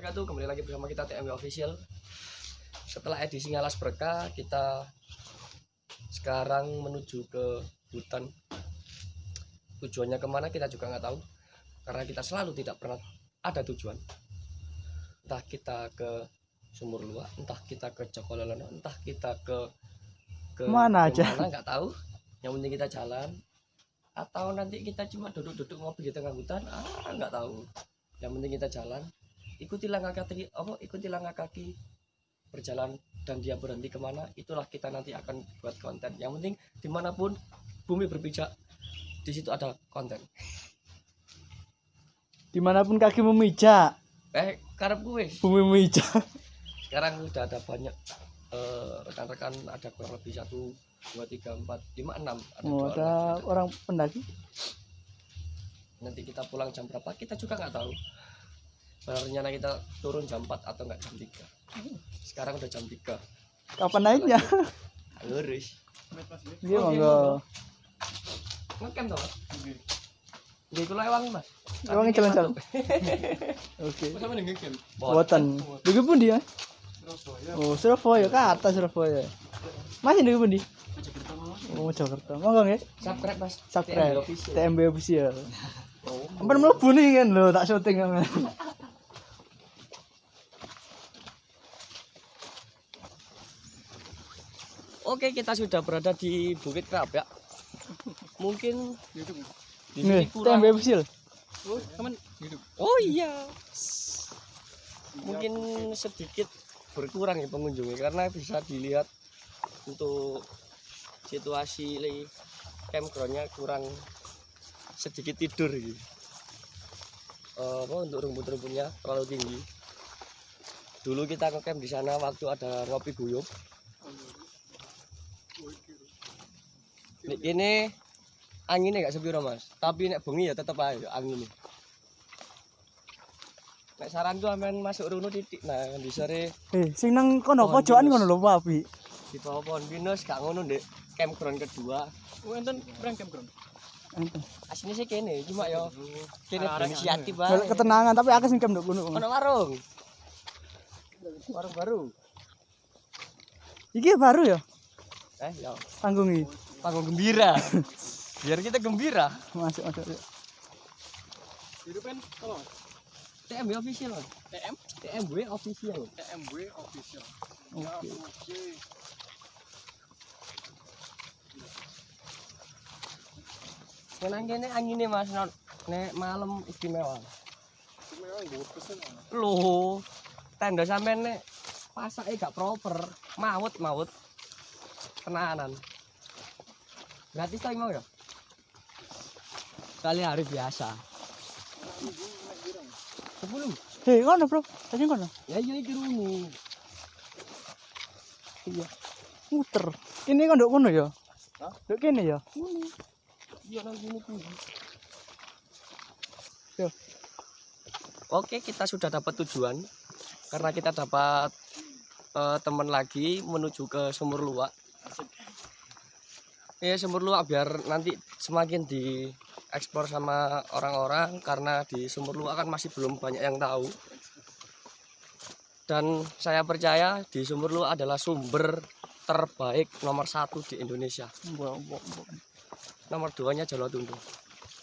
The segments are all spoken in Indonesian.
wabarakatuh. Kembali lagi bersama kita TMW Official. Setelah edisinya Las Berkah, kita sekarang menuju ke hutan. Tujuannya kemana kita juga nggak tahu, karena kita selalu tidak pernah ada tujuan. Entah kita ke Sumur Luak, entah kita ke Jokololono, entah kita ke mana aja nggak tahu. Yang penting kita jalan, atau nanti kita cuma duduk-duduk ngopi di tengah hutan, nggak tahu. Yang penting kita jalan, ikuti langkah kaki berjalan, dan dia berhenti kemana, itulah kita nanti akan buat konten. Yang penting dimanapun bumi berpijak, di situ ada konten. dimanapun kaki memijak Karep gue bumi memijak. sekarang udah ada banyak rekan-rekan, ada kurang lebih 1, 2, 3, 4, 5, 6 Ada orang pendaki. Nanti kita pulang jam berapa kita juga nggak tahu. Rencana kita turun jam 4 atau enggak jam 3. Sekarang udah jam 3. Kapan naiknya? Ngurus. Iya monggo. Ngecamp toh? Nggih kula ewang, Mas. Ewang jalan-jalan. Oke. Masa meneng ngecamp? Boten. Dugi pundi ya? Oh, Surabaya ka atas Surabaya. Masih dugi pundi? Oh, Jakarta. Monggo nggih. Subscribe, Mas. Subscribe TMW Official. Oh. Ampun mlebu nih kan lho, tak syuting kan. Oke, kita sudah berada di Bukit Kerap ya. Mungkin di Nih, sini kurang. TMW Official. Oh iya. Mungkin sedikit berkurang ya pengunjungnya, karena bisa dilihat untuk situasi campgroundnya kurang sedikit tidur gitu. Untuk rumput-rumputnya terlalu tinggi. Dulu kita ngecamp di sana waktu ada ngopi guyub. Ini anginnya gak sepiro Mas, tapi nek bengi ya tetep aja anginnya. Nek saran tuh amen masuk runo titik, nah di sore Sing nang kono pojokan ngono lho api. di bawah pohon pinus gak ngono ndek campground kedua. Enten perang campground. Aslinya sih kene, cuma yo kene berinisiatif Golek bae. ketenangan tapi akeh sing kem nduk kono. Ono warung. Warung baru. Iki baru ya Yo panggung iki. panggung gembira. Biar kita gembira. Masuk. Hidup kan kalau TMW official. Mas. TMW official. TMW official. Oke. Senang kene anginnya Mas, nek malam istimewa. Cuma yang gue pesen Loh, tenda sampean nek pasake gak proper, maut. Tenanan. Gratis to mau ya? Kali hari biasa. 10. Ngono bro, tadi ngono. Ya iya iki runu. Iya. Muter. Ini kan nduk kono ya? Hah? Nduk kene ya? Iya nang sini tuh. Yo. Oke, kita sudah dapat tujuan karena kita dapat teman lagi menuju ke Sumur Luak. Ya Sumur Luak biar nanti semakin dieksplor sama orang-orang, karena di Sumur Luak kan masih belum banyak yang tahu. Dan saya percaya di Sumur Luak adalah sumber terbaik nomor 1 di Indonesia. Nomor 2-nya Jolotundo.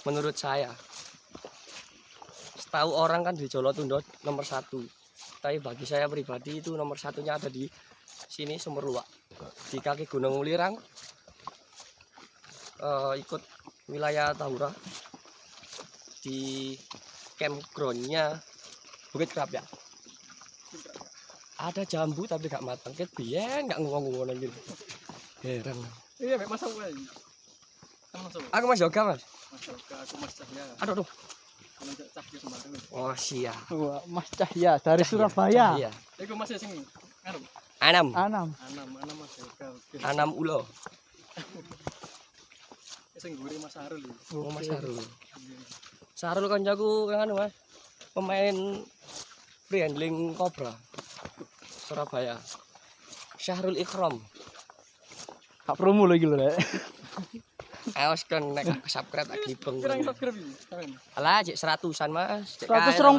Menurut saya. Setahu orang kan di Jolotundo nomor 1. Tapi bagi saya pribadi itu nomor 1-nya ada di sini Sumur Luak. Di kaki Gunung Mulirang. Ikut wilayah Tahura. Di campgroundnya Bukit Kerap ya. Ada jambu tapi gak matang. Ket biyen gak ngomong-ngomong gitu. Heran. iya mek masuk lagi. Masuk. Aku Mas Yoga Mas. Masuk ke aku Mas Cahya. Aduh. Kalau Cahya Semarang. Oh siap. Wah, Mas Cahya dari Surabaya. Iya. Iku Mas sing anu. Anam Anam Mas Yoga. Anam ulo. Sing guri Mas Harul. Oh Mas Sarul. Sarul kancaku yang anu Mas. Pemain free handling Cobra. Surabaya. Syahrul Ikram. Kak promo lagi lho rek. Awas kan nek subscribe tak dibeng. Pirang subscribe iki? Alah cek 100-an Mas. Cek 120.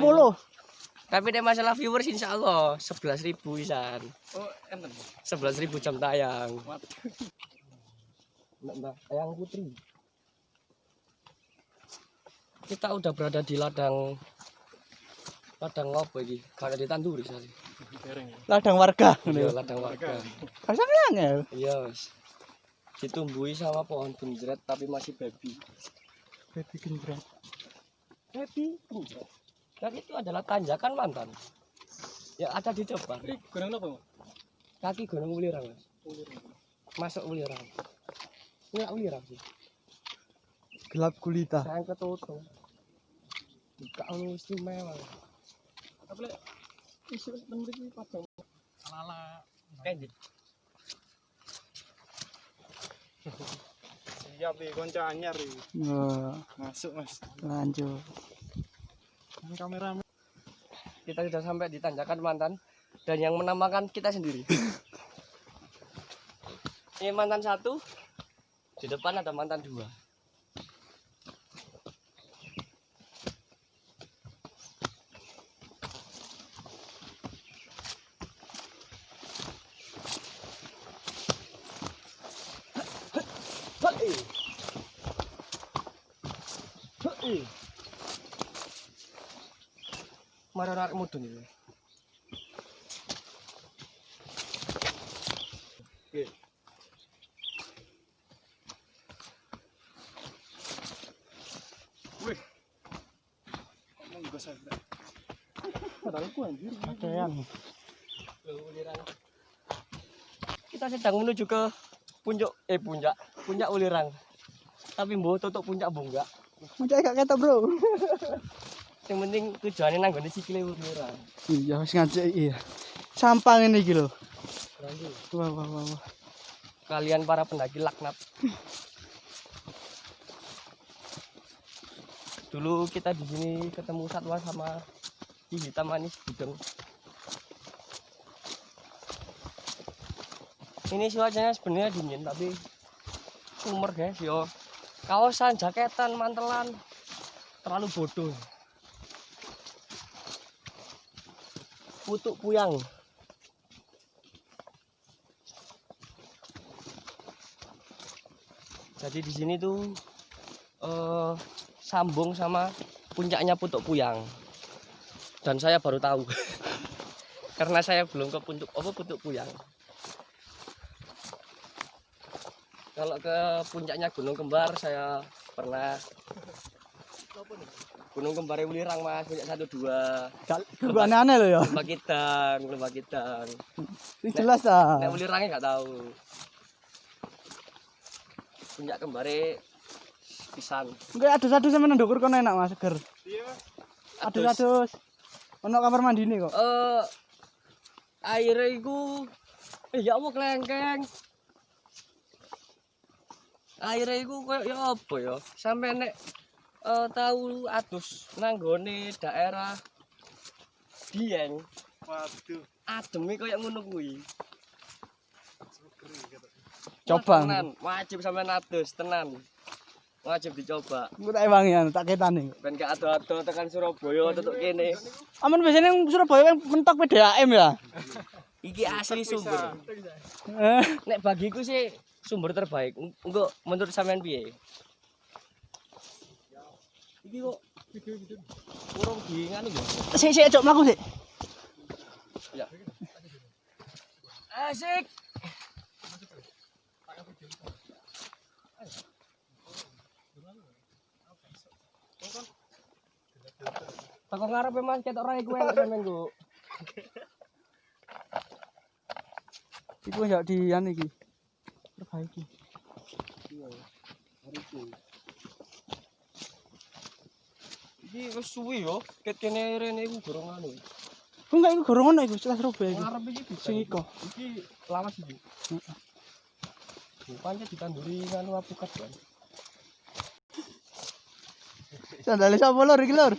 Tapi nek masalah viewers insyaallah 11.000 pisan. Oh, enten. 11.000 jam tayang. Waduh. Mbak Ayang Putri. Kita udah berada di ladang apa iki? Kalau ditanduri sih. Dereng ya. Ladang warga. Iya, ladang warga. Pasang langel. Iya. Ditumbuhi sama pohon genjret tapi masih baby. Baby genjret. Baby genjret. Dan itu adalah tanjakan mantan. Ya ada di depan. Ini gunung apa, Mas? Kaki Gunung Wulirang, Mas. Ulirang. Masuk Wulirang. Enggak Wulirang sih. Gelap gulita. Saya ketutup. Buka istimewa. Apa lek isu temen iki padang ala-ala Pendek. siap iki kanca anyar iki. Wah, Masuk, Mas. lanjut. Kamera Kita sudah sampai di tanjakan mantan dan yang menamakan kita sendiri. Ini mantan 1. Di depan ada mantan 2. Mari arek mudun iki. Wih. Monggo saya. Padahal ku anjir. Ada yang Kita sedang menuju ke puncak Wulirang. Tapi mbok tutup puncak bunga. muncul gak ketok, Bro. Yang penting tujuannya nanggone sikile Wulirang. Iya, wis ngajak iya. Sampah ngene iki lho. Lanjut. Wah, wah, wah, wah. Kalian para pendaki laknat. Dulu kita di sini ketemu satwa sama hitam manis hidung. Ini cuacanya sebenarnya dingin tapi sumber guys yo. Kaosan, jaketan, mantelan terlalu bodoh. Putuk puyang. Jadi di sini tuh sambung sama puncaknya Putuk Puyang. Dan saya baru tahu. Karena saya belum ke Putuk Puyang. Kalau ke puncaknya Gunung Kembar saya pernah. Gunung Kembar Wulirang Mas, puncak 1 2. Gak aneh lho ya. Lembah Kitang. Ini jelas ta. Nek Wulirangnya nggak tahu. Puncak Kembare pisan. Engko adus-adus sampe nang ndukur kono enak Mas, seger. Iya. Adus-adus. Ono kamar mandine kok. Aire iku ya Allah klengkeng. Aire iku koyo ya apa ya? Sampe nek tahu adus nang gone daerah Dieng. Waduh. Ademe koyo ngono kuwi. Coba. Tenan, wajib sampean adus tenan. Wajib dicoba. Engko tak ewangi tak ketane. Ben gak ado-ado tekan Surabaya tutuk kene. Aman biasanya yang Surabaya yang mentok PDAM ya. Iki asli sumber. Eh, Nek bagiku sih sumber terbaik. Engko menurut sampean piye? Iki kok urung di nganu ya? sik cok mlaku sik. Ya. Asik. Takon ngarepe Mas ketok rae kowe sampean ku. Iku ndak di anu iki. Perbaiki. Iya. Hariku. Iki wis suwi yo, ket kene rene iku gorong anu. Ku enggak iku gorong ono iku setelah Surabaya iku. Ngarep iki bisa. Sing iko. Iki lawas iki. Heeh. Pancet ditanduri nganu apukat kan. Sandale sapa lur iki lur?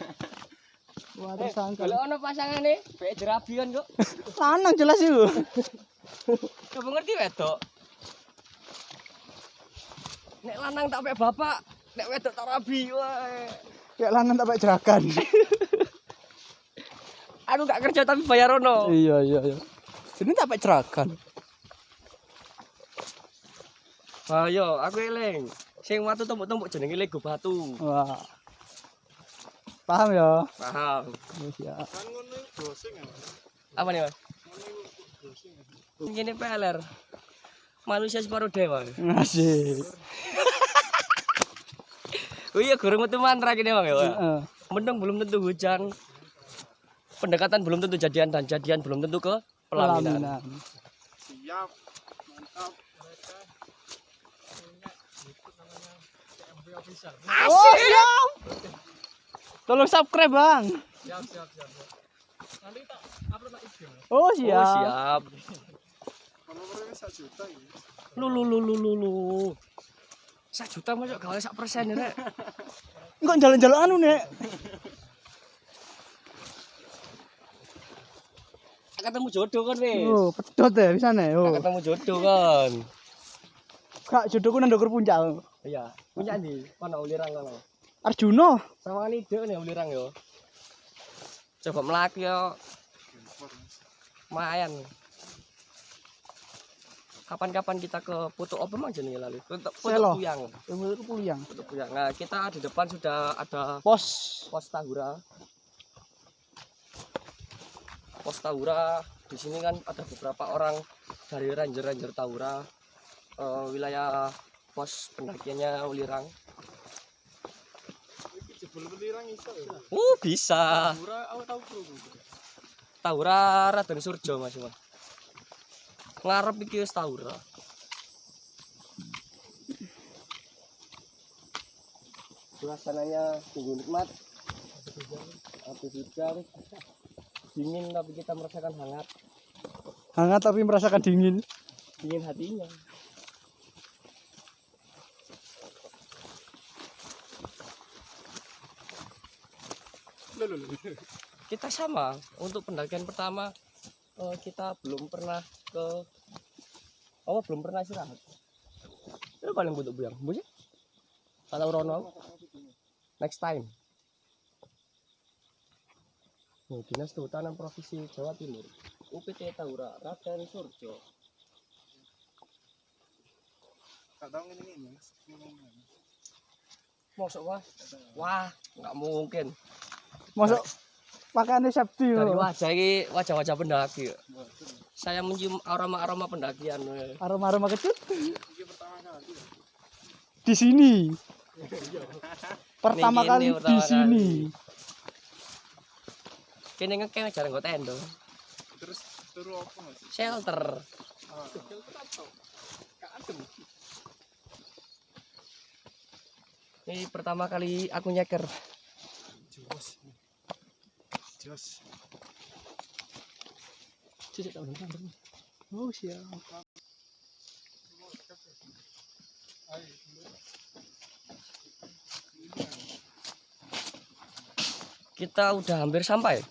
Wah, tersangka. Kalau ono pasangane, bae jerabian kok. Lanang jelas iku. Coba ngerti wedok. Nek lanang tak pek bapak, nek wedok tak rabi. Wae. Kayak lanang tak pakai jerakan. Aku gak kerja tapi bayar ono. Iya. Ini tak cerakan. Ayo, aku eling. Sing watu tumpuk-tumpuk jenenge Lego batu. Wah. Paham ya? Paham. Wis ya. Kan ngono iku browsing ya. Apa nih, Mas? Ngono iku browsing ya. Ini peler. Manusia separuh dewa. Asik. Oh iya, gurung metu mantra gini Bang ya. Pak? Heeh. Mendung belum tentu hujan. Pendekatan belum tentu jadian dan jadian belum tentu ke pelaminan. Siap. Mantap. Mereka punya YouTube namanya CMB Official. Oh, siap. Tolong subscribe, Bang. Siap. Nanti tak upload nang IG. Oh, Oh, siap. siap. Followernya 1 juta ya. Lu. 1 juta masuk gawe 1% ya, Rek. Enggak jalan-jalan anu, Nek. Ketemu jodoh kan, wis. Oh, pedot ya bisa nek. Oh. Ketemu jodoh kan. Kak jodohku nang ndukur puncak. Iya, punya ndi? Kono ulirang kono. Arjuna. Sama ini ide nih ulirang yo. Coba melaku yo. Lumayan. Kapan-kapan kita ke Putu apa mang jenenge lalu? Putu Selo. Puyang. Umur puliyang. Putu Puyang. Nah, kita di depan sudah ada Pos. pos Tahura. Pos Tahura. Di sini kan ada beberapa orang dari ranger Tahura. Wilayah pos pendakiannya Ulirang. Iki jebul welirang iso ya. Bisa. Ora aku tau krungu. Tahura Raden Surjo Mas. Ngarep iki wis Tahura. Suasananya sungguh nikmat. Habis hujan, dingin tapi kita merasakan hangat, Hangat tapi merasakan dingin. dingin hatinya. Lho. Kita sama untuk pendakian pertama kita belum pernah belum pernah istirahat. Itu paling butuh buyang, bu sih? Kata Rono, next time. Nih, Dinas Kehutanan Provinsi Jawa Timur, UPT Tahura, Raden Surjo. Gak tau ngene-ngene. Masuk wah, nggak mungkin. Masuk pakaiannya safety Dari yo. wajah ini wajah-wajah pendaki. Saya mencium aroma-aroma pendakian. Aroma-aroma kecut Iki pertama kali. di sini. Pertama Ning kali kene di pertama sini. Kini ngekeng jarang gue tendo. Terus turu apa Mas? Shelter. Ini pertama kali aku nyeker. Jos. Oh, siap. Kita udah hampir sampai.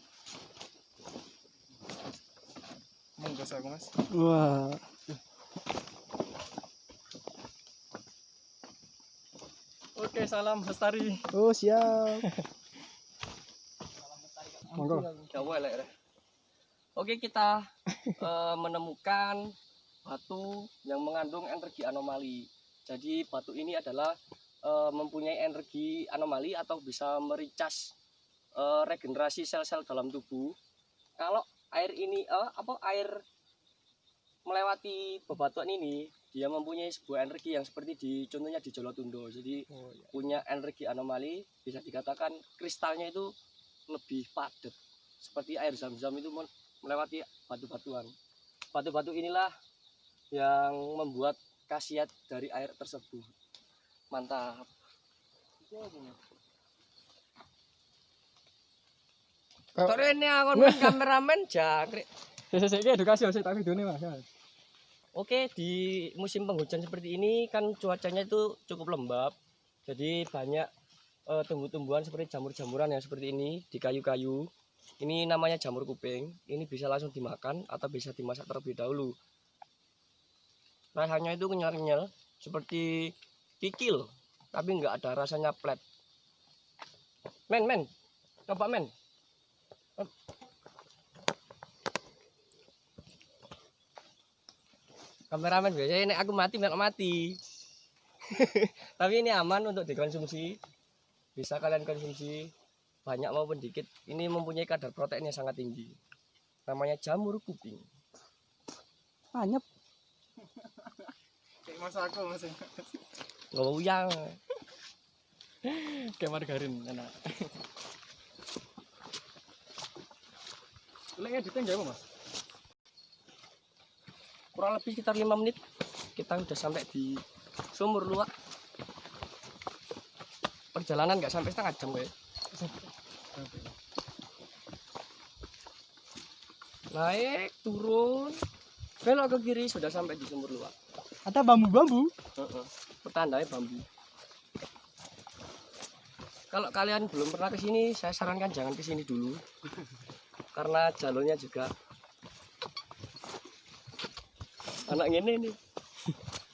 Monggo aku Mas. Wah. Oke, salam Lestari. Oh, siap. Monggo. Jawa elek. Oke, kita menemukan batu yang mengandung energi anomali. Jadi batu ini adalah mempunyai energi anomali atau bisa mericas regenerasi sel-sel dalam tubuh. Kalau air ini air melewati bebatuan ini, dia mempunyai sebuah energi yang seperti contohnya di Jolotundo. Jadi punya energi anomali, bisa dikatakan kristalnya itu lebih padat. Seperti air zam-zam itu melewati batu-batuan. Batu-batu inilah yang membuat khasiat dari air tersebut. Mantap. Tore ini aku kameramen jangkrik. Sesek edukasi sik tak videone Mas. Oke, di musim penghujan seperti ini kan cuacanya itu cukup lembab. Jadi banyak tumbuh-tumbuhan seperti jamur-jamuran yang seperti ini di kayu-kayu. Ini namanya jamur kuping. Ini bisa langsung dimakan atau bisa dimasak terlebih dahulu. Rasanya itu kenyal-kenyal seperti kikil, tapi nggak ada rasanya plet. Men, coba men. Kameramen biasanya nek aku mati melok mati. Tapi ini aman untuk dikonsumsi. Bisa kalian konsumsi banyak maupun dikit. Ini mempunyai kadar protein yang sangat tinggi. Namanya jamur kuping. Anyep. Kayak mas aku mas. Goyang. Kayak margarin enak. Kuleknya editnya enggak mas? Kurang lebih sekitar 5 menit kita udah sampai di sumur luak. Perjalanan nggak sampai setengah jam ya. Naik turun belok ke kiri sudah sampai di sumur luak. Ada bambu-bambu. Pertandanya bambu. Kalau kalian belum pernah ke sini, saya sarankan jangan ke sini dulu. Karena jalurnya juga anak ngene nih.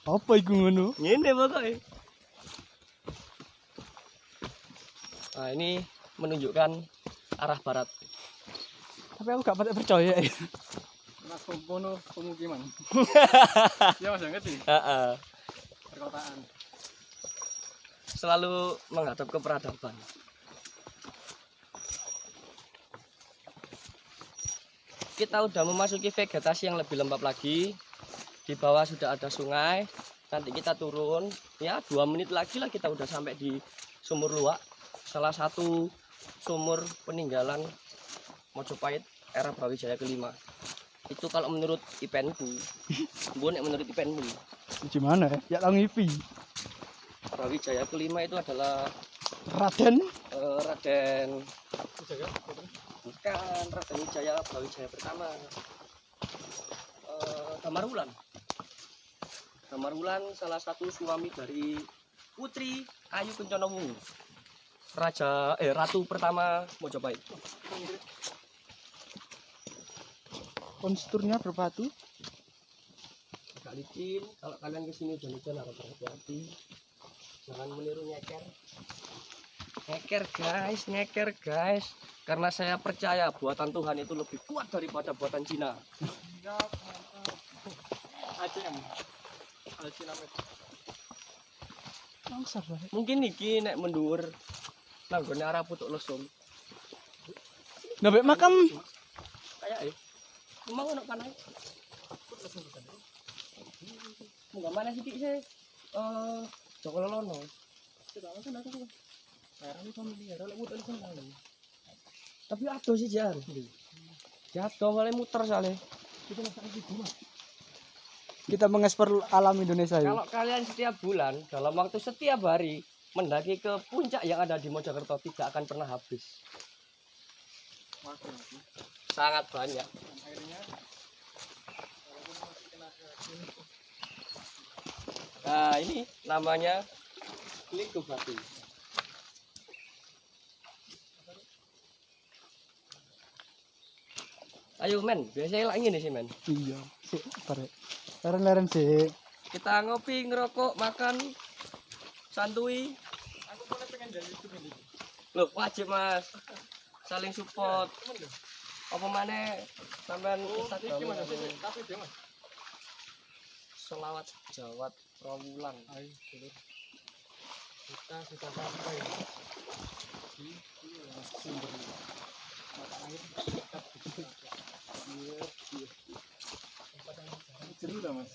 Apa iku ngono? Ngene pokoknya. Nah, ini menunjukkan arah barat. Tapi aku gak patut percaya. Mas Kompono pemukiman. Ya mas yang ngerti. Heeh. Perkotaan. Selalu menghadap ke peradaban. Kita udah memasuki vegetasi yang lebih lembab lagi. Di bawah sudah ada sungai. Nanti kita turun. Ya 2 menit lagi lah kita udah sampai di sumur luak. Salah satu sumur peninggalan Mojopahit era Brawijaya kelima. Itu kalau menurut IPN-ku. Nek menurut IPN-mu. Gimana ya? Ya lang IP. Brawijaya kelima itu adalah Raden. Raden bukan Raden Wijaya Brawijaya pertama. Damarwulan. Damarwulan salah satu suami dari Putri Ayu Kencana Wungu. Ratu pertama Mojopahit. Konsturnya berbatu. Agak licin. Kalau kalian kesini hujan-hujan harus berhati-hati. Jangan meniru nyeker. Nyeker guys. Karena saya percaya buatan Tuhan itu lebih kuat daripada buatan Cina. ACM. Alcinamet. Langsar lah. Mungkin iki nek mendur nanggone arah putuk lesung. Nambah makam. Kayak mau nak panai. Enggak mana sithik sih. Joko Lolono. Tapi aduh sih jar. Jatuh kali muter soalnya. Kita mengeksplor alam Indonesia ya. Kalau kalian setiap bulan dalam waktu setiap hari mendaki ke puncak yang ada di Mojokerto tidak akan pernah habis. Sangat banyak. Nah ini namanya Liku Batu. Ayo men, biasanya lagi nih sih men. Iya. Sik, bare. Leren-leren sih. Kita ngopi, ngerokok, makan, santuy. Aku boleh pengen jadi YouTube ini. Loh wajib mas, saling support. Apa mana sampean Instagram Gimana sih? Tapi dia mas. selawat Jawat Trawulan. Ayo, dulur. Kita sudah sampai di sumber mata air dekat begitu. Jeru dah mas.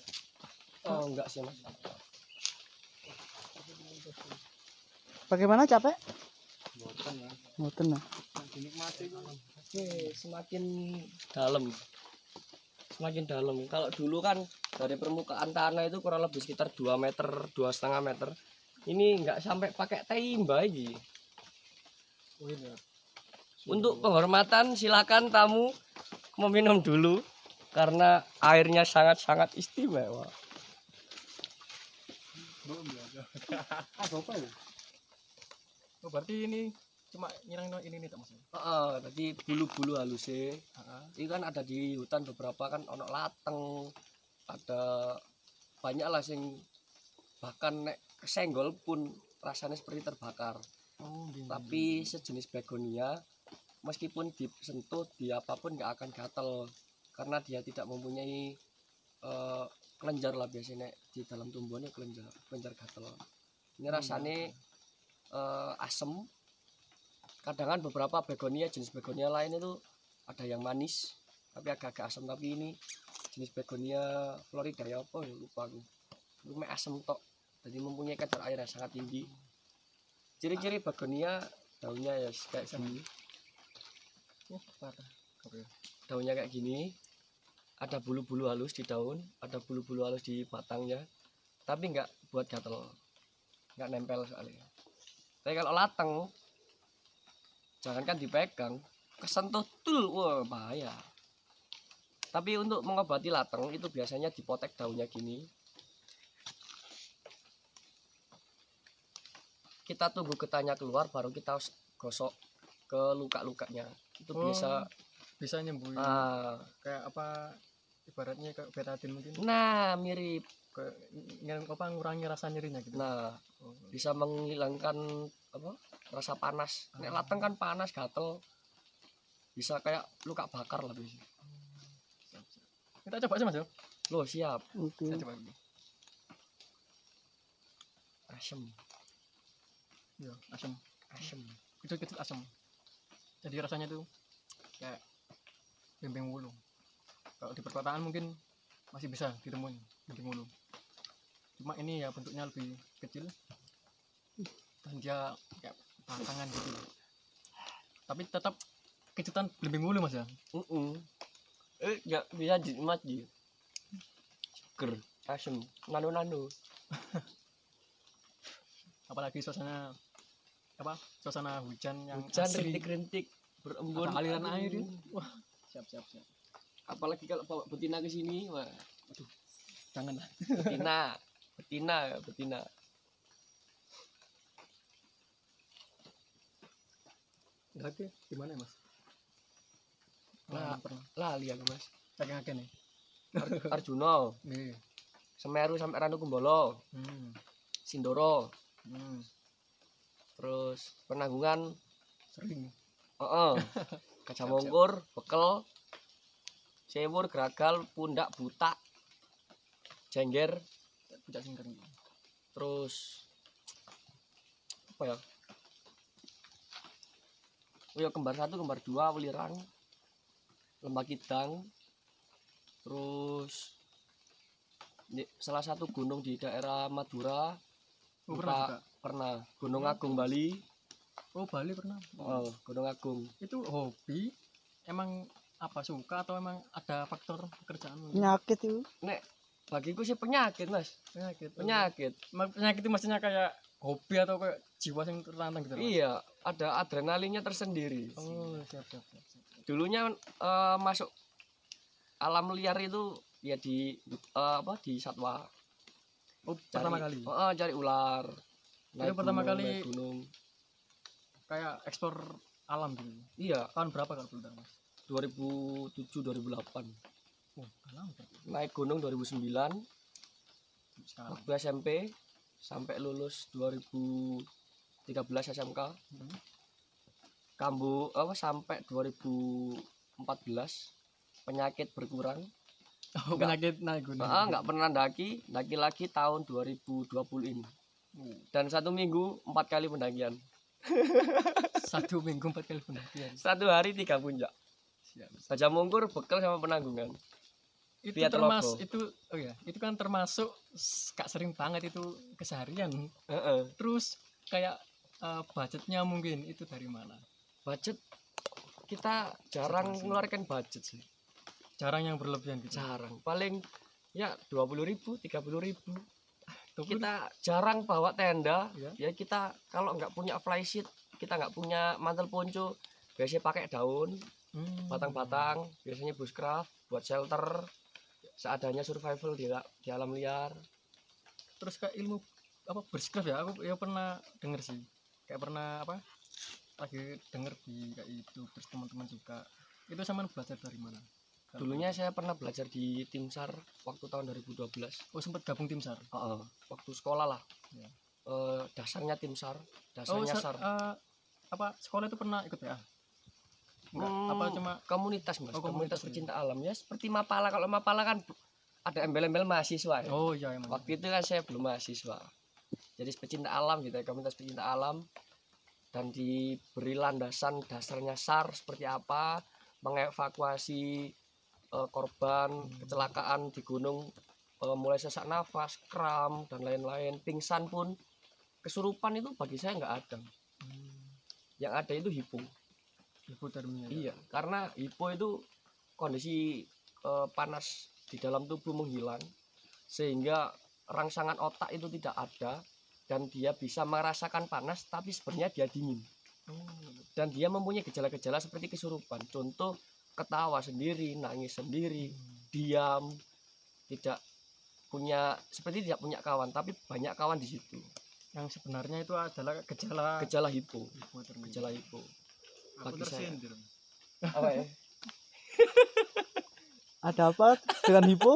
Oh enggak sih mas. Bagaimana capek? Bosan mas. Ngoten nah. Dinikmati tuh. Oke, semakin dalam. Semakin dalam. Kalau dulu kan dari permukaan tanah itu kurang lebih sekitar 2 meter, 2,5 meter. Ini enggak sampai pakai timba ini. Oh ini. Untuk penghormatan silakan tamu meminum dulu karena airnya sangat-sangat istimewa. Belum ya. Apa ya? Oh berarti ini cuma nyerang ini nih tak mas? Tadi bulu-bulu halusnya. Heeh. Ini kan ada di hutan beberapa kan ono lateng, ada banyak lah sing bahkan nek kesenggol pun rasanya seperti terbakar. Oh, gini. Tapi sejenis begonia meskipun disentuh di apapun nggak akan gatel karena dia tidak mempunyai kelenjar lah biasanya di dalam tumbuhannya kelenjar gatel. Ini rasanya asem. Kadang kan beberapa begonia jenis begonia lain itu ada yang manis tapi agak-agak asam, tapi ini jenis begonia Florida ya apa ya lupa aku. Itu asam tok. Jadi mempunyai kadar air yang sangat tinggi. Ciri-ciri begonia daunnya ya kayak gini. Daunnya kayak gini. Ada bulu-bulu halus di daun, ada bulu-bulu halus di batangnya. Tapi nggak buat gatel. Nggak nempel soalnya. Tapi kalau lateng jangankan dipegang, kesentuh tul, wah bahaya. Tapi untuk mengobati lateng itu biasanya dipotek daunnya gini. Kita tunggu getahnya keluar baru kita gosok ke luka-lukanya. Itu bisa nyembuhin. Kayak apa ibaratnya kayak betadine mungkin. Nah, mirip Kayak apa ngurangi rasa nyerinya gitu. Nah, bisa menghilangkan apa? Rasa panas. Nek lateng kan panas gatel. Bisa kayak luka bakar lah biasa. Kita coba aja Mas yo. Loh, siap. Oke. Saya coba dulu. Asem. Iya, asam. Asem. Kecil-kecil asam. Jadi rasanya tuh kayak bembeng wulu. Kalau di perkotaan mungkin masih bisa ditemuin bembeng wulu. Cuma ini ya bentuknya lebih kecil dan dia kayak batangan gitu. Tapi tetap kejutan bembeng wulu Mas ya. Nggak bisa dinikmat gitu. Seger, asem, nano-nano. Apalagi suasana hujan yang Hujan asri, rintik-rintik berembun, ada aliran aduh. air itu. Wah, siap. Apalagi kalau bawa betina ke sini, wah, aduh, Jangan lah. betina. Oke, gimana ya Mas? Lah, Pernah. lali aku Mas. Saking akeh nih. Arjuna, Nih. Semeru sampai Ranu Kumbolo, Sindoro, terus Penanggungan, Sering. Gajah Mungkur, Bekel, Sewur, Gragal, Pundak, Butak, Jengger, Puncak Singkar. terus apa ya? Oh ya, kembar 1, kembar 2, Welirang, Lembah Kidang, terus salah satu gunung di daerah Madura. Oh, pernah juga. Pernah Gunung Agung Bali. Oh, Bali pernah. Oh, Gunung Agung. Itu hobi emang apa suka atau emang ada faktor pekerjaan? Penyakit itu. Nek bagiku sih penyakit Mas. Penyakit. Penyakit itu maksudnya kayak hobi atau kayak jiwa yang tertantang gitu. Mas? Iya, ada adrenalinnya tersendiri. Oh, siap. Dulunya masuk alam liar itu ya di satwa. Oh, pertama kali. Cari ular. Itu pertama kali naik gunung. Kayak ekspor alam gitu. Iya, Tahun berapa kalau belum tahu Mas? 2007 2008. Oh, lama. Naik gunung 2009. Sekarang. Waktu SMP sampai lulus 2013 SMK. Kambuh sampai 2014 penyakit berkurang. Oh, penyakit naik gunung. Nggak pernah daki lagi tahun 2020 ini. Dan 1 minggu 4 kali pendakian. 1 minggu 4 kali pendakian. 1 hari 3 puncak. Siap. Gajah Mungkur, Bekel sama Penanggungan. Itu Via termasuk Telogo. itu kan termasuk gak sering banget itu keseharian. Heeh. Terus kayak budgetnya mungkin itu dari mana? Budget kita jarang mengeluarkan budget sih. Jarang yang berlebihan gitu. Jarang. Paling ya 20.000, 30.000. 20.000. Kita jarang bawa tenda. Ya. Ya kita kalau nggak punya flysheet, kita nggak punya mantel ponco, biasanya pakai daun, batang-batang, biasanya bushcraft buat shelter, seadanya survival di alam liar. Terus kayak ilmu apa bushcraft ya, aku ya pernah denger sih. Kayak pernah lagi denger di kayak itu terus teman-teman juga. Itu sama belajar dari mana? Dulunya saya pernah belajar di Timsar waktu tahun 2012. Oh, sempat gabung Timsar. Waktu sekolah lah. Ya. Dasarnya Timsar, dasarnya SAR. Sekolah itu pernah ikut ya? Enggak, apa cuma komunitas Mas, Oh, komunitas komunitas, pecinta alam ya, seperti Mapala. Kalau Mapala kan ada embel-embel mahasiswa ya. Oh iya emang. Waktu itu kan saya belum mahasiswa. Jadi pecinta alam gitu ya, komunitas pecinta alam, dan diberi landasan dasarnya SAR seperti apa, mengevakuasi korban kecelakaan di gunung, mulai sesak nafas, kram dan lain-lain, pingsan pun, kesurupan itu bagi saya nggak ada. Yang ada itu hipo. Hipotermia. Iya, karena hipo itu kondisi panas di dalam tubuh menghilang, sehingga rangsangan otak itu tidak ada, dan dia bisa merasakan panas tapi sebenarnya dia dingin. Dan dia mempunyai gejala-gejala seperti kesurupan, contoh ketawa sendiri, nangis sendiri, diam, tidak tidak punya kawan, tapi banyak kawan di situ. Yang sebenarnya itu adalah Gejala hipo. hipotermia. Gejala hipo. Aku Bagi saya. tersindir. Apa ya? Ada apa dengan hipo?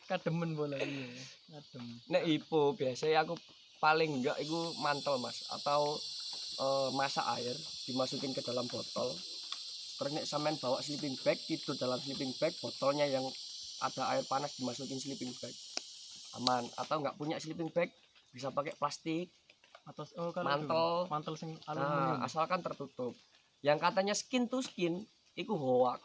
Kademen bola ini. Kadem. Nek hipo biasanya aku paling enggak itu mantel mas, atau masak air dimasukin ke dalam botol. Terus nek sampean bawa sleeping bag, tidur dalam sleeping bag, botolnya yang ada air panas dimasukin sleeping bag, aman. Atau nggak punya sleeping bag, bisa pakai plastik Atau kalau mantel. itu, mantel sing aluminium. Nah, asalkan tertutup. Yang katanya skin to skin itu hoax.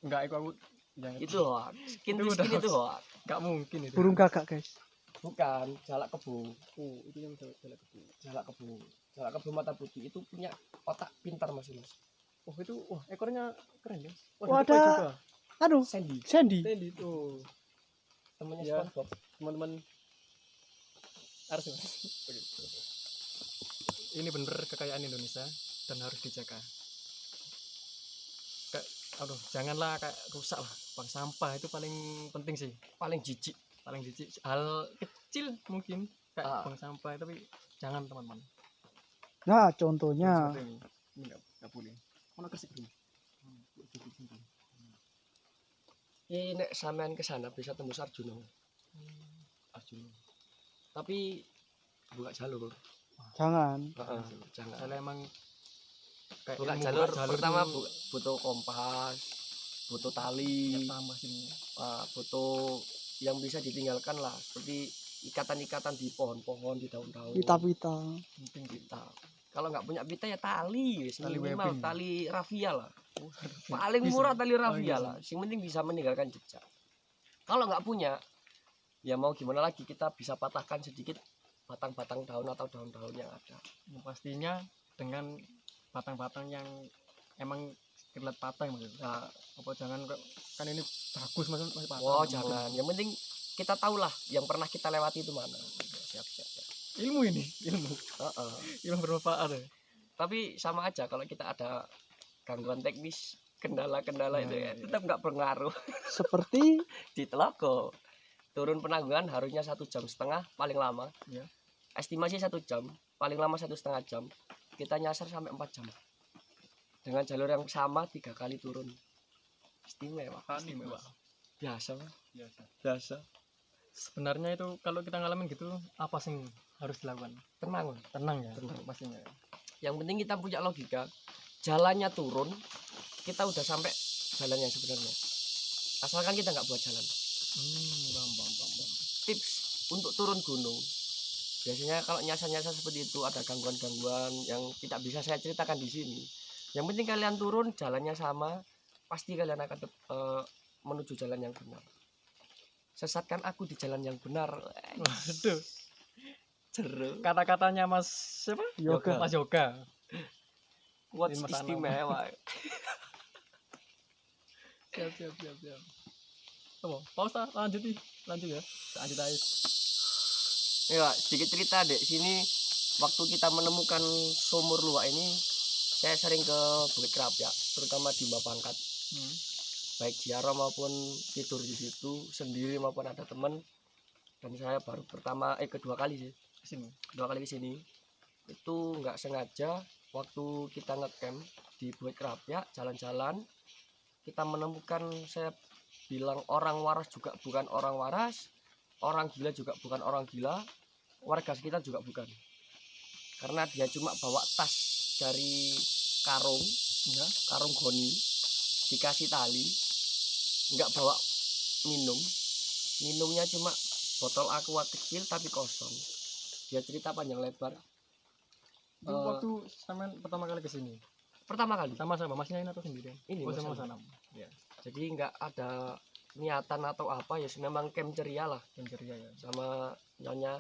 Enggak, aku jangan. Itu hoax. Skin Itu to udah skin itu hoax. hoax. Enggak mungkin itu. Burung gagak, guys. Bukan, jalak kebo. Oh, itu yang jalak kebo. Jalak kebo. Jalak kebo mata putih itu punya otak pintar mas. Oh, itu ekornya keren ya. Wah, ada ada- juga. Aduh, Sandy, Sandy. Sandy tuh. temannya Ya. SpongeBob. Teman-teman harus Mas. Ini bener kekayaan Indonesia dan harus dijaga. Aduh, janganlah kayak rusak lah. Buang sampah itu paling penting sih. Paling jijik. Paling jijik. Hal kecil mungkin kayak Ah. buang sampah, tapi jangan teman-teman. Nah, contohnya Seperti ini nggak boleh. Mana kesik dulu. Ini nek sampean ke sana bisa tembus Arjuna. Arjuna. Tapi buka jalur. jangan. Heeh, jangan. Soalnya emang kayak Buka ilmu jalur buka pertama tuh butuh kompas, butuh tali, ya tambah sini. butuh yang bisa ditinggalkan lah, seperti ikatan-ikatan di pohon-pohon, di daun-daun. Pita-pita. Penting gitu. Pita. Kalau nggak punya pita ya tali, Tali minimal webbing. tali rafia lah. Paling Bisa. murah tali Oh, rafia iya, lah. Yang penting bisa meninggalkan jejak. Kalau nggak punya, ya mau gimana lagi, kita bisa patahkan sedikit batang-batang daun atau daun-daun yang ada. Ya, pastinya dengan batang-batang yang emang terlihat patah maksudnya. Nah, Apa jangan kok kan ini bagus masih patah. wow, Mungkin. jangan. Yang penting kita tahulah yang pernah kita lewati itu mana. Siap, siap, siap. Ilmu ini, ilmu Heeh. ilmu bermanfaat ya. Tapi sama aja kalau kita ada gangguan teknis, kendala-kendala Nah, itu ya iya. tetap nggak berpengaruh. Seperti Di Telago turun penanggungan harusnya 1,5 jam paling lama. Ya. Estimasi 1 jam, paling lama 1,5 jam. Kita nyasar sampai 4 jam. Dengan jalur yang sama 3 kali turun. Istimewa. Istimewa. Biasa, Mas. Biasa. Biasa. Sebenarnya itu kalau kita ngalamin gitu apa sih yang harus dilakukan? Tenang. Tenang ya. Tenang. Pastinya. Yang penting kita punya logika. Jalannya turun, kita udah sampai jalannya sebenarnya. Asalkan kita nggak buat jalan. Bam. Tips untuk turun gunung. Biasanya kalau nyasar-nyasar seperti itu ada gangguan-gangguan yang tidak bisa saya ceritakan di sini. Yang penting kalian turun, jalannya sama, pasti kalian akan menuju jalan yang benar. Sesatkan aku di jalan yang benar. Waduh. Jeru. Kata-katanya Mas siapa? Yoga. Mas Yoga. What's Ini Mas Anam. istimewa. Siap. Apa? Pausa, lanjut ya. Lanjut aja. Ya, sedikit cerita dek. Sini waktu kita menemukan sumur luwak ini, saya sering ke Bukit Krapyak, terutama di Mbak Pangkat. Baik ziarah maupun tidur di situ sendiri maupun ada teman. Dan saya baru kedua kali sih. Sini. Kedua kali ke sini. Itu nggak sengaja waktu kita ngecamp di Bukit Krapyak, jalan-jalan kita menemukan, saya bilang orang waras juga bukan orang waras, orang gila juga bukan orang gila, warga sekitar juga bukan, karena dia cuma bawa tas dari karung Ya. karung goni, dikasih tali, nggak bawa minum, minumnya cuma botol aqua kecil tapi kosong. Dia cerita panjang lebar. Itu waktu sampean pertama kali ke sini. Pertama kali Sama-sama masnya ini atau sendirian? ini Oh, Mas sama Anam. Sanam. Ya, Jadi nggak ada niatan atau apa ya, memang camp ceria lah yang ceria ya. sama nyonya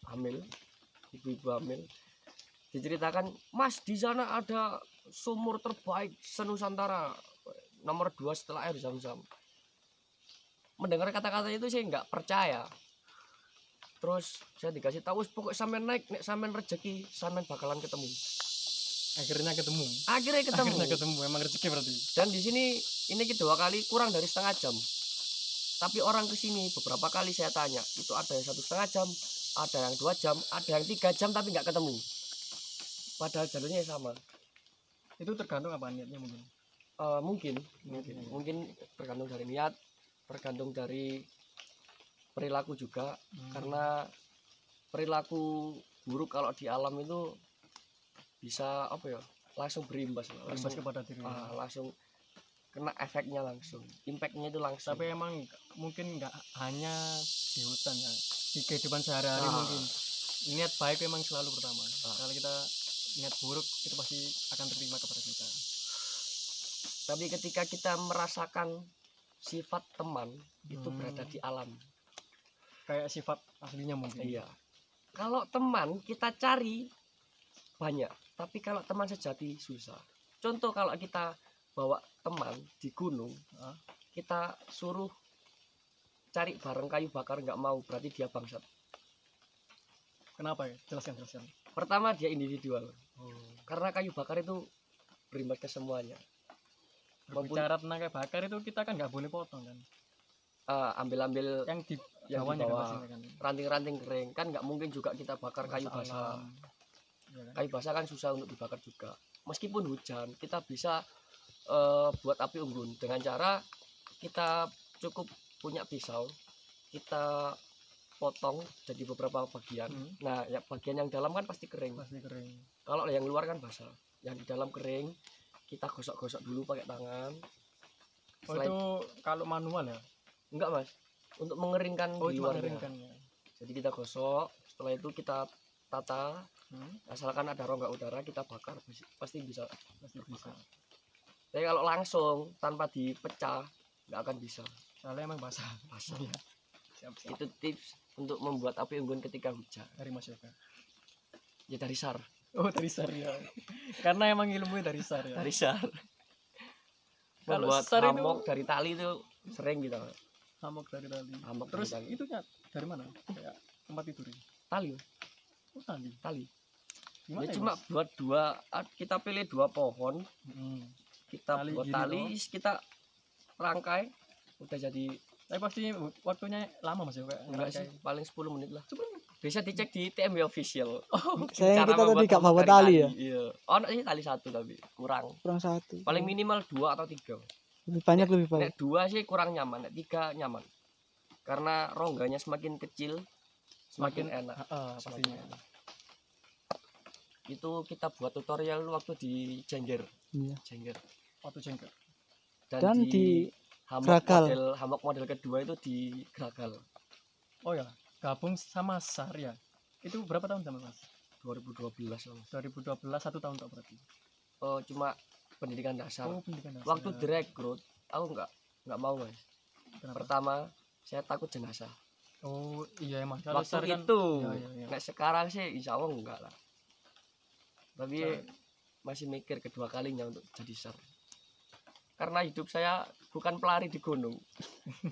hamil, ibu-ibu hamil. Diceritakan, Mas di sana ada sumur terbaik senusantara, nomor 2 setelah air Zam-Zam. Mendengar kata-kata itu saya nggak percaya. Terus saya dikasih tahu, pokok sampean naik, nek sampean rezeki sampean bakalan ketemu. Akhirnya ketemu. Akhirnya ketemu. Akhirnya ketemu, emang rezeki berarti. Dan di sini ini kedua kali kurang dari setengah jam. Tapi orang kesini beberapa kali saya tanya, itu ada yang 1,5 jam, ada yang 2 jam, ada yang 3 jam tapi nggak ketemu. Padahal jalurnya sama. Itu tergantung apa niatnya mungkin. Mungkin tergantung dari niat, tergantung dari perilaku juga. Karena perilaku buruk kalau di alam itu bisa apa ya, langsung berimbas, langsung kepada diri. langsung kena efeknya, langsung impactnya itu langsung. Tapi emang mungkin nggak hanya di hutan ya, di kehidupan sehari-hari mungkin niat baik memang selalu pertama. Kalau kita niat buruk itu pasti akan terima kepada kita. Tapi ketika kita merasakan sifat teman itu berada di alam, kayak sifat aslinya mungkin. iya. Kalau teman kita cari banyak, tapi kalau teman sejati susah. Contoh, kalau kita bawa teman di gunung, kita suruh cari bareng kayu bakar nggak mau, berarti dia bangsat. Kenapa ya? Jelaskan. Pertama, dia individual. Karena kayu bakar itu berimbas ke semuanya. Berbicara tentang kayu bakar itu kita kan nggak boleh potong kan. Ambil-ambil Yang di yang di bawahnya kan bawah, pastinya kan. ranting-ranting kering, kan nggak mungkin juga kita bakar kayu basah. Ya kan? Kayu basah kan susah untuk dibakar juga. Meskipun hujan, kita bisa buat api unggun dengan cara kita cukup punya pisau, kita potong jadi beberapa bagian. Nah, ya bagian yang dalam kan pasti kering. Kalau yang luar kan basah, yang di dalam kering, kita gosok-gosok dulu pakai tangan. Itu kalau manual ya? Enggak, Mas, untuk mengeringkan di luarnya. Mengeringkannya. Jadi kita gosok, setelah itu kita tata, asalkan ada rongga udara kita bakar, pasti bisa. Tapi kalau langsung tanpa dipecah nggak akan bisa. Soalnya emang basah. Ya. Siap. Itu tips untuk membuat api unggun ketika hujan. Dari Mas Yoga. Ya dari SAR. Oh, dari SAR ya. Karena emang ilmunya dari SAR ya. Dari SAR. Kalau Membuat SAR itu hamok dari tali itu sering gitu. hamok dari tali. Hamok Terus dari tali. itunya dari mana? Kayak tempat tidur. Tali. Oh, tali. Tali. Gimana Ya cuma buat kita pilih 2 pohon, kita Tali buat gini tali, kita rangkai, udah jadi. Tapi pasti waktunya lama Mas Yoga. Enggak sih, paling 10 menit lah. Bisa dicek di TMW official. Sayang Cara kita tadi membuat gak hamok bawa dari tali ya. Iya. Oh, ini tali 1 tapi kurang. Kurang 1. Paling minimal 2 atau 3. Lebih banyak. Nek 2 sih kurang nyaman, nek 3 nyaman. Karena rongganya semakin kecil, semakin enak. Pastinya. Itu kita buat tutorial waktu di Jengger. Iya. Jengger. Waktu jengkel. Dan di hamok Gragal. model kedua itu di Gragal. Oh ya, gabung sama SAR ya. Itu berapa tahun sama Mas? 2012 lah. 2012, 1 tahun tak berarti. Oh, cuma pendidikan dasar. Oh, pendidikan dasar. Waktu direkrut, aku nggak mau, Mas. Kenapa? Pertama, saya takut jenazah. Oh, iya emang. Kalau Waktu SAR kan, itu. iya. Nek sekarang sih insya Allah enggak lah. Tapi masih mikir kedua kalinya untuk jadi SAR. Karena hidup saya bukan pelari di gunung.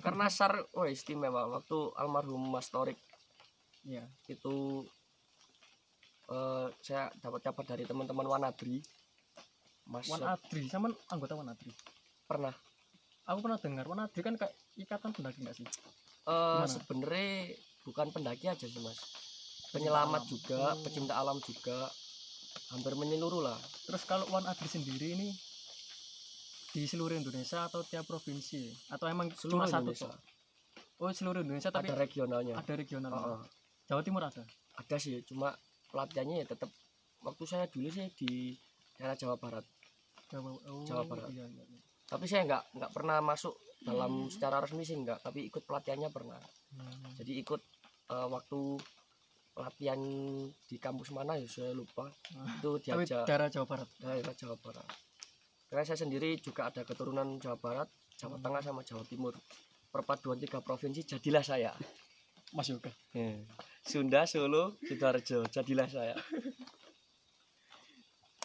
Karena SAR istimewa. Waktu almarhum Mas Torik Iya. itu saya dapat kabar dari teman-teman Wanadri. Mas Wan Adri, sama anggota Wan Adri. pernah. Aku pernah dengar Wan Adri kan kayak ikatan pendaki enggak sih? Sebenarnya bukan pendaki aja sih, Mas. Penyelamat alam. juga, Oh. pecinta alam juga. Hampir menyeluruh lah. Terus kalau Wan Adri sendiri ini di seluruh Indonesia atau tiap provinsi atau emang Seluruh cuma satu Indonesia. tok? Oh, seluruh Indonesia tapi Ada regionalnya. ada regional. Heeh. Jawa Timur ada. Ada sih, cuma pelatihannya ya tetap waktu saya dulu sih di daerah Jawa Barat. Jawa Jawa Barat. Iya. Tapi saya nggak pernah masuk dalam secara resmi sih enggak, tapi ikut pelatihannya pernah. Jadi ikut waktu latihan di kampus mana ya saya lupa. Itu Tapi diajak daerah Jawa Barat. daerah Jawa Barat. Karena saya sendiri juga ada keturunan Jawa Barat, Jawa Tengah sama Jawa Timur. Perpaduan 3 provinsi jadilah saya. Mas Yoga. Sunda, Solo, Sidoarjo, jadilah saya.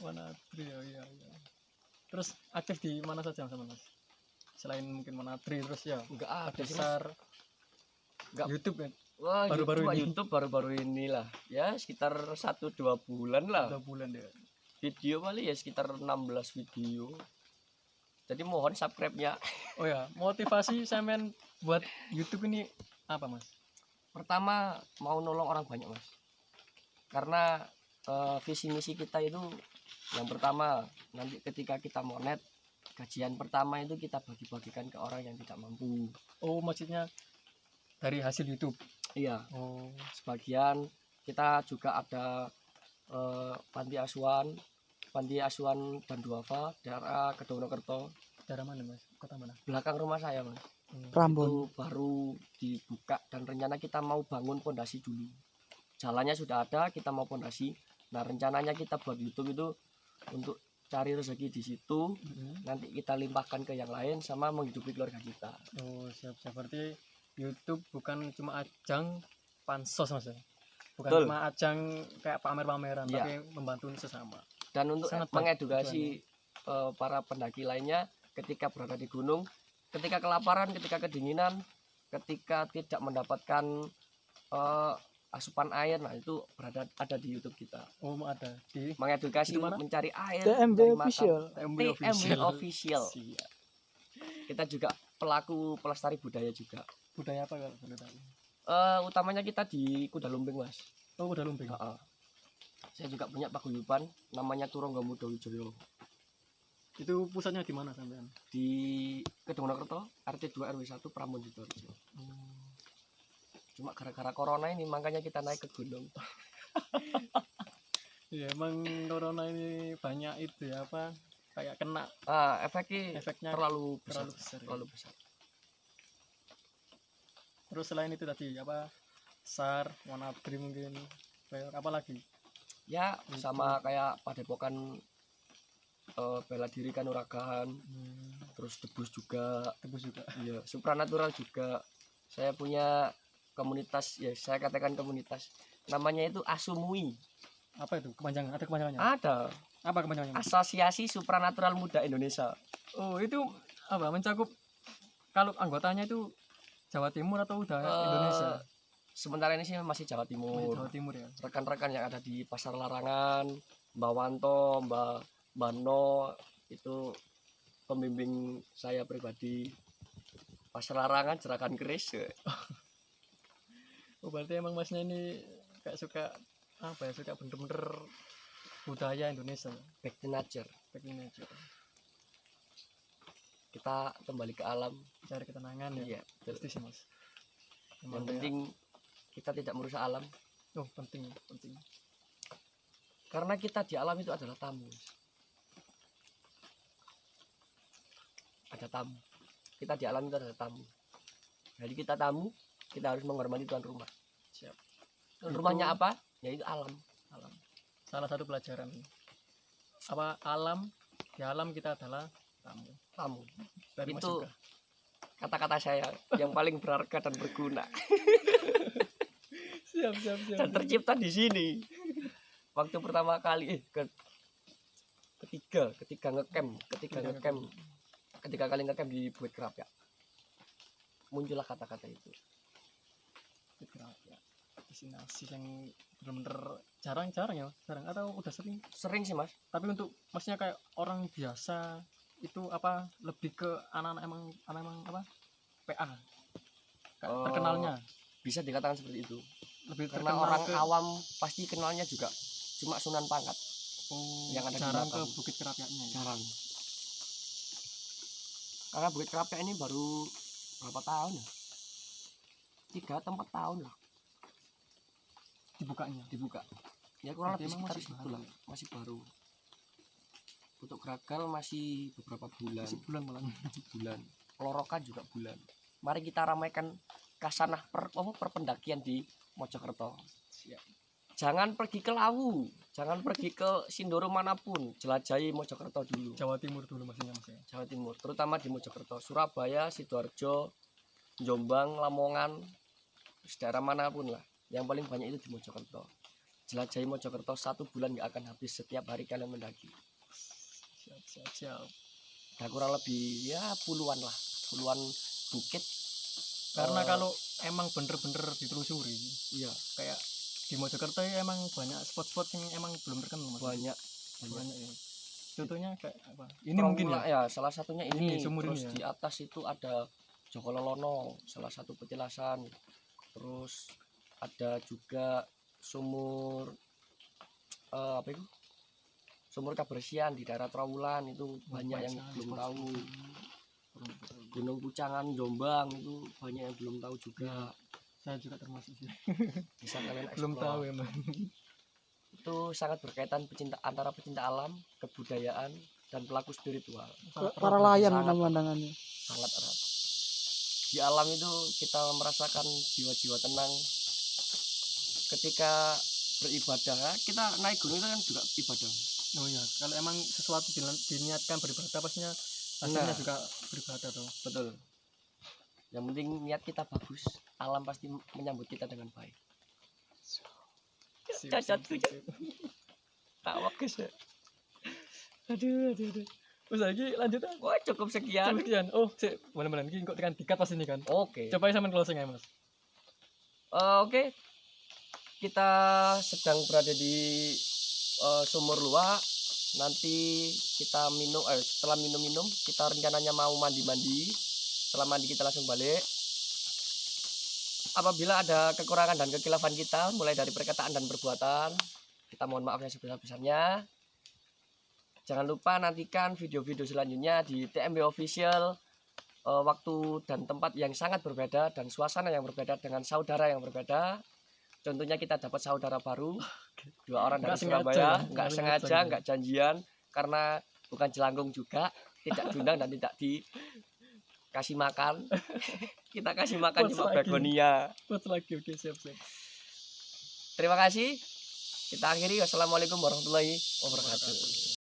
Manatri ya, iya. Terus aktif di mana saja Mas? Selain mungkin Manatri terus ya Enggak ada sih, Mas. besar Enggak. YouTube kan Wah, Baru-baru ini. YouTube baru-baru inilah. Ya, sekitar 1-2 bulan lah. 2 bulan deh. Video kali ya sekitar 16 video. Jadi mohon subscribe-nya. Oh ya, motivasi Semen buat YouTube ini apa Mas? Pertama mau nolong orang banyak, Mas. Karena visi misi kita itu yang pertama nanti ketika kita mau net gajian pertama itu kita bagi-bagikan ke orang yang tidak mampu. Oh maksudnya dari hasil YouTube. Iya, Oh sebagian kita juga ada panti asuhan dan duafa daerah Kedungnokerto, daerah mana Mas? Kota mana? belakang rumah saya, Mas. Prambon. Itu baru dibuka dan rencana kita mau bangun pondasi dulu. Jalannya sudah ada, kita mau pondasi. Nah, rencananya kita buat YouTube itu untuk cari rezeki di situ, nanti kita limpahkan ke yang lain sama menghidupi keluarga kita. Oh siap. Berarti YouTube bukan cuma ajang pansos Mas ya? Bukan Betul. cuma ajang kayak pamer-pameran, Iya. tapi membantu sesama. Dan untuk Sangat baik mengedukasi para pendaki lainnya ketika berada di gunung, ketika kelaparan, ketika kedinginan, ketika tidak mendapatkan asupan air, nah itu ada di YouTube kita. Oh ada di Mengedukasi Itu mana? mencari air, TMB mencari makan. official. TMB TMB Official. Siap. Kita juga pelaku pelestari budaya juga. Budaya apa kalau boleh tahu? Utamanya kita di Kuda Lumping, Mas. Oh udah lumping. Heeh. Saya juga punya paguyuban namanya Turangga Muda Wijoyo Itu pusatnya di mana sampean? di Kedungnokerto, RT 2 RW 1 Prambon Sidoarjo. Cuma gara-gara corona ini makanya kita naik ke gunung. Iya emang corona ini banyak itu ya apa kayak kena Efeknya efeknya terlalu besar. terlalu besar. Ya. Terlalu besar. Terus selain itu tadi apa SAR, Manatri mungkin apa lagi? Ya sama kayak Padepokan bela diri Kanuragan, terus Debus juga. Tebus juga. Iya, supranatural juga. Saya punya komunitas, ya saya katakan komunitas. Namanya itu Asumui. Apa itu? Kepanjangan? Ada kepanjangannya? Ada. Apa kepanjangannya? Asosiasi Supranatural Muda Indonesia. Oh, itu apa? Mencakup kalau anggotanya itu Jawa Timur atau udah Indonesia? Sementara ini sih masih Jawa Masih Timur. Jawa Timur ya. Rekan-rekan yang ada di Pasar Larangan, Mbak Wanto, Mbak No, itu pembimbing saya pribadi. Pasar Larangan, Jerakan Keris. Oh, berarti emang masnya ini kayak suka apa ya? Suka bener-bener budaya Indonesia. Back to nature. Begini aja. Kita kembali ke alam. Cari ketenangan ya. Iya, betul. Pasti sih Mas. Yang Emang penting kita tidak merusak alam. oh penting. Karena kita di alam itu adalah tamu. Ada tamu. Kita di alam itu adalah tamu. Jadi kita tamu, kita harus menghormati tuan rumah. Siap. Tuan rumahnya apa? Yaitu alam. Alam. Salah satu pelajaran. Apa alam? Di alam kita adalah tamu. Tamu. Dari Mas Itu Yoga. kata-kata saya yang paling berharga dan berguna Siap. dan tercipta di sini. Waktu pertama kali ketika ngecamp, ketika kali ngecamp di Bukit Kerapia, muncullah kata-kata itu. Ya. Destinasi yang bener-bener jarang ya, jarang atau udah sering. Sering sih, Mas. Tapi untuk maksudnya kayak orang biasa itu apa lebih ke anak-anak emang apa PA kayak Oh, terkenalnya Bisa dikatakan seperti itu. lebih Karena terkenal orang ke awam pasti kenalnya juga cuma Sunan Pangkat. yang ada di jarang ke Batam. Bukit Kerapiaknya ya. Jarang. Karena Bukit Kerapia ini baru berapa tahun ya? 3 atau 4 tahun lah Dibukanya. dibuka. Ya kurang Berarti lebih emang sekitar masih segitu baru lah, ya? masih baru. Untuk Gragal masih beberapa bulan. Masih bulan malah. Bulan. Lorokan juga bulan. Mari kita ramaikan kasanah perpendakian di Mojokerto. Jangan pergi ke Lawu, jangan pergi ke Sindoro manapun, jelajahi Mojokerto dulu. Jawa Timur dulu maksudnya Mas ya. Jawa Timur, terutama di Mojokerto, Surabaya, Sidoarjo, Jombang, Lamongan, daerah manapun lah. Yang paling banyak itu di Mojokerto. Jelajahi Mojokerto 1 bulan nggak akan habis setiap hari kalian mendaki. Siap. Nah, kurang lebih ya puluhan bukit. Karena kalau emang bener-bener ditelusuri, Iya, kayak di Mojokerto ya emang banyak spot-spot yang emang belum terkenal Mas. banyak. Ya. Contohnya kayak apa? Ini mungkin ya salah satunya ini. sumur Terus ini ya. di atas itu ada Joko Lolono, salah satu petilasan. Terus ada juga sumur apa itu? Sumur kebersihan di daerah Trawulan itu banyak yang belum tahu. Gunung Pucangan Jombang itu banyak yang belum tahu juga. Saya juga termasuk sih. Bisa kalian Belum explore. tahu ya, Bang. Itu sangat berkaitan antara pecinta alam, kebudayaan, dan pelaku spiritual. Para layang sangat- pemandangannya. Sangat erat. Di alam itu kita merasakan jiwa-jiwa tenang. Ketika beribadah, kita naik gunung itu kan juga ibadah. Oh iya, kalau emang sesuatu diniatkan beribadah pastinya hasilnya Nah. juga beribadah tuh. Betul. Yang penting niat kita bagus, alam pasti menyambut kita dengan baik. Cacat tuh. Tawa guys ya. Aduh. Terus lagi lanjut ah. Wah, cukup sekian. Sekian. Oh, sik, bener-bener iki kok tekan dikat pas ini kan. Oke. Coba ya sampean closing ya, Mas. Oke. Kita sedang berada di sumur luwak. Nanti kita minum setelah minum kita rencananya mau mandi. Setelah mandi kita langsung balik. Apabila ada kekurangan dan kekilafan kita mulai dari perkataan dan perbuatan, kita mohon maaf yang sebesar-besarnya. Jangan lupa nantikan video-video selanjutnya di TMB Official, waktu dan tempat yang sangat berbeda dan suasana yang berbeda dengan saudara yang berbeda. Contohnya kita dapat saudara baru, 2 orang dari Nggak sengaja Surabaya, ya? nggak Nggak sengaja, sengaja. nggak janjian, karena bukan jelangkung juga, tidak diundang dan tidak dikasih makan. Kita kasih makan Bos cuma lagi. begonia. Buat lagi, oke, siap. Terima kasih. Kita akhiri. Wassalamualaikum warahmatullahi wabarakatuh.